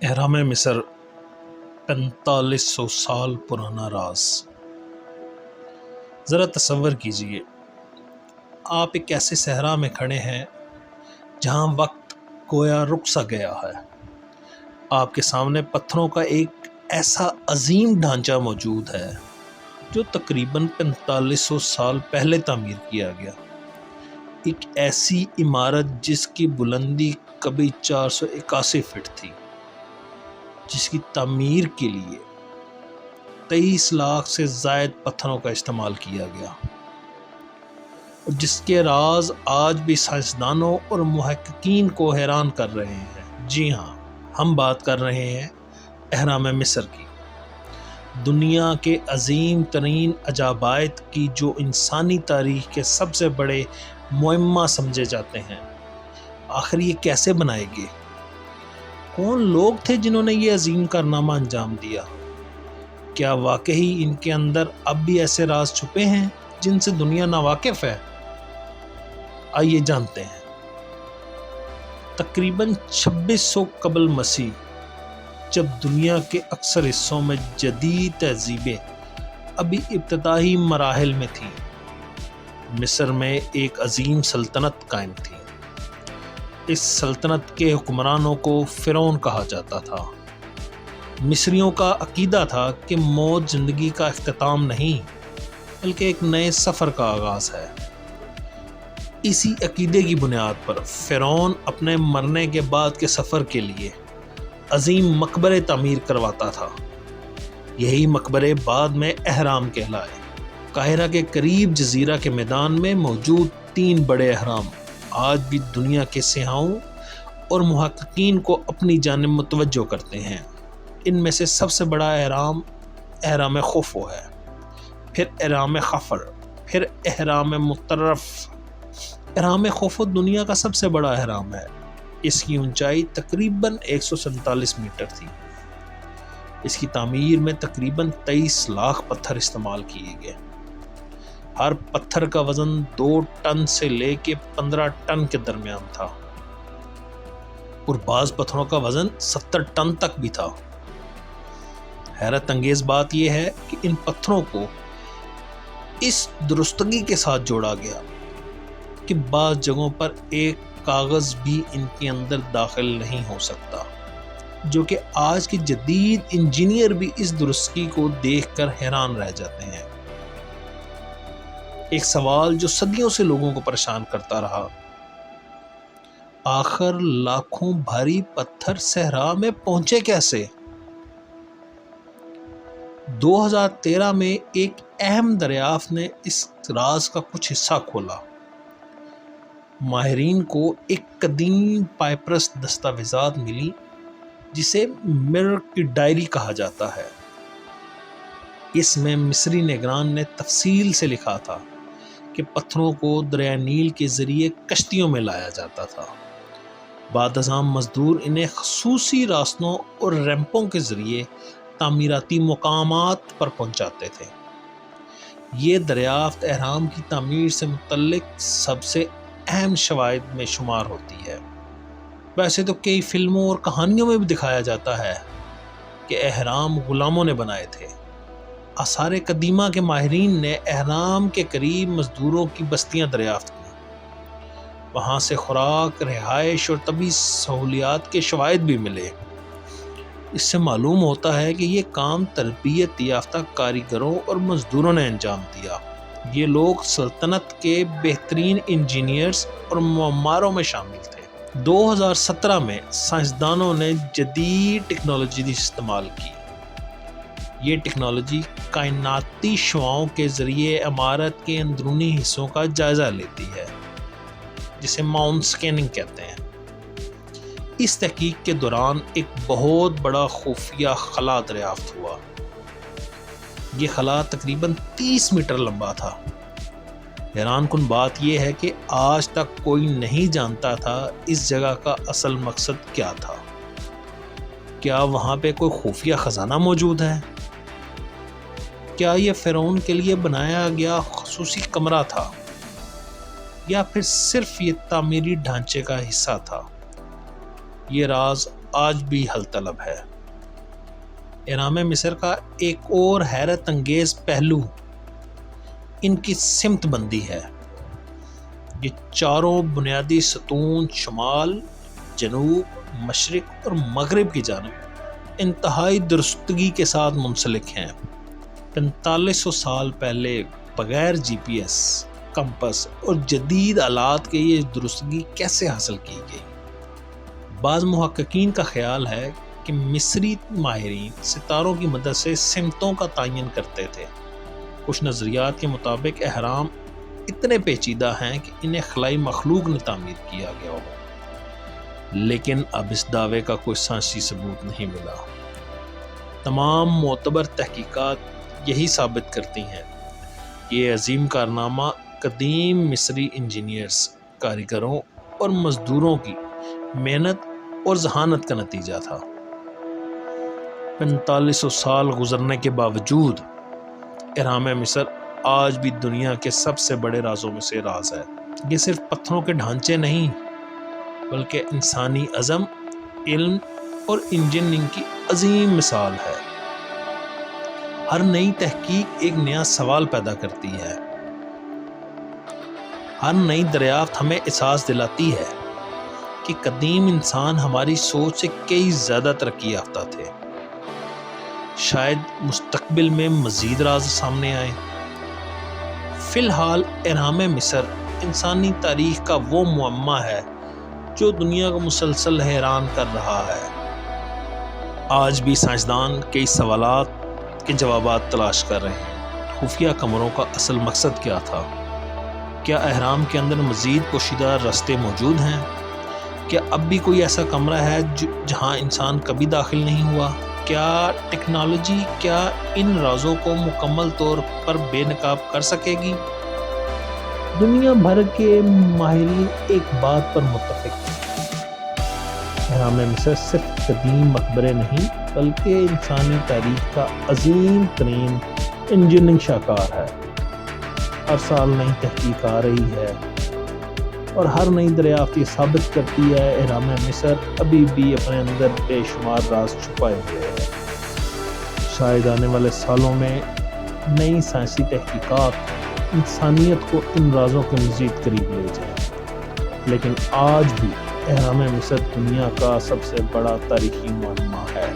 اہرام مصر 4500 سال پرانا راز۔ ذرا تصور کیجئے، آپ ایک ایسے صحرا میں کھڑے ہیں جہاں وقت گویا رک سا گیا ہے۔ آپ کے سامنے پتھروں کا ایک ایسا عظیم ڈھانچہ موجود ہے جو تقریباً 4500 سال پہلے تعمیر کیا گیا۔ ایک ایسی عمارت جس کی بلندی کبھی 481 فٹ تھی، جس کی تعمیر کے لیے 23 لاکھ سے زائد پتھروں کا استعمال کیا گیا، اور جس کے راز آج بھی سائنسدانوں اور محققین کو حیران کر رہے ہیں۔ جی ہاں، ہم بات کر رہے ہیں اہرام مصر کی، دنیا کے عظیم ترین عجائبات کی، جو انسانی تاریخ کے سب سے بڑے معمہ سمجھے جاتے ہیں۔ آخر یہ کیسے بنائے گئے؟ کون لوگ تھے جنہوں نے یہ عظیم کارنامہ انجام دیا؟ کیا واقعی ان کے اندر اب بھی ایسے راز چھپے ہیں جن سے دنیا ناواقف ہے؟ آئیے جانتے ہیں۔ تقریباً 2600 قبل مسیح، جب دنیا کے اکثر حصوں میں جدید تہذیبیں ابھی ابتدائی مراحل میں تھیں، مصر میں ایک عظیم سلطنت قائم تھی۔ اس سلطنت کے حکمرانوں کو فرعون کہا جاتا تھا۔ مصریوں کا عقیدہ تھا کہ موت زندگی کا اختتام نہیں، بلکہ ایک نئے سفر کا آغاز ہے۔ اسی عقیدے کی بنیاد پر فرعون اپنے مرنے کے بعد کے سفر کے لیے عظیم مقبرے تعمیر کرواتا تھا۔ یہی مقبرے بعد میں اہرام کہلائے۔ قاہرہ کے قریب جزیرہ کے میدان میں موجود 3 بڑے اہرام آج بھی دنیا کے سیاحوں اور محققین کو اپنی جانب متوجہ کرتے ہیں۔ ان میں سے سب سے بڑا اہرام اہرام خوفو ہے، پھر اہرام خفر، پھر اہرام مطرف۔ اہرام خوفو دنیا کا سب سے بڑا اہرام ہے۔ اس کی اونچائی تقریباً 147 میٹر تھی۔ اس کی تعمیر میں تقریباً 23 لاکھ پتھر استعمال کیے گئے۔ ہر پتھر کا وزن 2 ٹن سے لے کے 15 ٹن کے درمیان تھا، اور بعض پتھروں کا وزن 70 ٹن تک بھی تھا۔ حیرت انگیز بات یہ ہے کہ ان پتھروں کو اس درستگی کے ساتھ جوڑا گیا کہ بعض جگہوں پر ایک کاغذ بھی ان کے اندر داخل نہیں ہو سکتا، جو کہ آج کے جدید انجینئر بھی اس درستگی کو دیکھ کر حیران رہ جاتے ہیں۔ ایک سوال جو صدیوں سے لوگوں کو پریشان کرتا رہا، آخر لاکھوں بھاری پتھر صحرا میں پہنچے کیسے؟ 2013 میں ایک اہم دریافت نے اس راز کا کچھ حصہ کھولا۔ ماہرین کو ایک قدیم پائپرس دستاویزات ملی جسے مرر کی ڈائری کہا جاتا ہے۔ اس میں مصری نگران نے تفصیل سے لکھا تھا کہ پتھروں کو دریائے نیل کے ذریعے کشتیوں میں لایا جاتا تھا۔ بعد ازاں مزدور انہیں خصوصی راستوں اور ریمپوں کے ذریعے تعمیراتی مقامات پر پہنچاتے تھے۔ یہ دریافت اہرام کی تعمیر سے متعلق سب سے اہم شواہد میں شمار ہوتی ہے۔ ویسے تو کئی فلموں اور کہانیوں میں بھی دکھایا جاتا ہے کہ اہرام غلاموں نے بنائے تھے۔ آثار قدیمہ کے ماہرین نے اہرام کے قریب مزدوروں کی بستیاں دریافت کی۔ وہاں سے خوراک، رہائش اور طبی سہولیات کے شواہد بھی ملے۔ اس سے معلوم ہوتا ہے کہ یہ کام تربیت یافتہ کاریگروں اور مزدوروں نے انجام دیا۔ یہ لوگ سلطنت کے بہترین انجینئرز اور معماروں میں شامل تھے۔ 2017 میں سائنسدانوں نے جدید ٹیکنالوجی استعمال کی۔ یہ ٹیکنالوجی کائناتی شعاعوں کے ذریعے عمارت کے اندرونی حصوں کا جائزہ لیتی ہے، جسے ماؤنٹ سکیننگ کہتے ہیں۔ اس تحقیق کے دوران ایک بہت بڑا خفیہ خلا دریافت ہوا۔ یہ خلا تقریباً 30 میٹر لمبا تھا۔ حیران کن بات یہ ہے کہ آج تک کوئی نہیں جانتا تھا اس جگہ کا اصل مقصد کیا تھا۔ کیا وہاں پہ کوئی خفیہ خزانہ موجود ہے؟ کیا یہ فرعون کے لیے بنایا گیا خصوصی کمرہ تھا، یا پھر صرف یہ تعمیری ڈھانچے کا حصہ تھا؟ یہ راز آج بھی حل طلب ہے۔ اہرام مصر کا ایک اور حیرت انگیز پہلو ان کی سمت بندی ہے۔ یہ چاروں بنیادی ستون شمال، جنوب، مشرق اور مغرب کی جانب انتہائی درستگی کے ساتھ منسلک ہیں۔ 4500 سال پہلے بغیر GPS، کمپس اور جدید آلات کے یہ درستگی کیسے حاصل کی گئی؟ بعض محققین کا خیال ہے کہ مصری ماہرین ستاروں کی مدد سے سمتوں کا تعین کرتے تھے۔ کچھ نظریات کے مطابق اہرام اتنے پیچیدہ ہیں کہ انہیں خلائی مخلوق نے تعمیر کیا گیا ہو، لیکن اب اس دعوے کا کوئی سائنسی ثبوت نہیں ملا۔ تمام معتبر تحقیقات یہی ثابت کرتی ہیں کہ یہ عظیم کارنامہ قدیم مصری انجینئرز، کاریگروں اور مزدوروں کی محنت اور ذہانت کا نتیجہ تھا۔ 4500 سال گزرنے کے باوجود اہرام مصر آج بھی دنیا کے سب سے بڑے رازوں میں سے راز ہے۔ یہ صرف پتھروں کے ڈھانچے نہیں، بلکہ انسانی عزم، علم اور انجینئرنگ کی عظیم مثال ہے۔ ہر نئی تحقیق ایک نیا سوال پیدا کرتی ہے۔ ہر نئی دریافت ہمیں احساس دلاتی ہے کہ قدیم انسان ہماری سوچ سے کئی زیادہ ترقی یافتہ تھے۔ شاید مستقبل میں مزید راز سامنے آئے۔ فی الحال اہرام مصر انسانی تاریخ کا وہ معمہ ہے جو دنیا کو مسلسل حیران کر رہا ہے۔ آج بھی سائنسدان کئی سوالات کے جوابات تلاش کر رہے ہیں۔ خفیہ کمروں کا اصل مقصد کیا تھا؟ کیا اہرام کے اندر مزید پوشیدہ راستے موجود ہیں؟ کیا اب بھی کوئی ایسا کمرہ ہے جہاں انسان کبھی داخل نہیں ہوا؟ کیا ٹیکنالوجی ان رازوں کو مکمل طور پر بے نقاب کر سکے گی؟ دنیا بھر کے ماہرین ایک بات پر متفق ہیں، اہرام مصر صرف قدیم مقبرے نہیں بلکہ انسانی تاریخ کا عظیم ترین انجینئرنگ شاہکار ہے۔ ہر سال نئی تحقیق آ رہی ہے اور ہر نئی دریافت یہ ثابت کرتی ہے اہرام مصر ابھی بھی اپنے اندر بے شمار راز چھپائے ہوئے ہیں۔ شاید آنے والے سالوں میں نئی سائنسی تحقیقات انسانیت کو ان رازوں کے مزید قریب لے جائیں، لیکن آج بھی اہرام مصر دنیا کا سب سے بڑا تاریخی معمہ ہے۔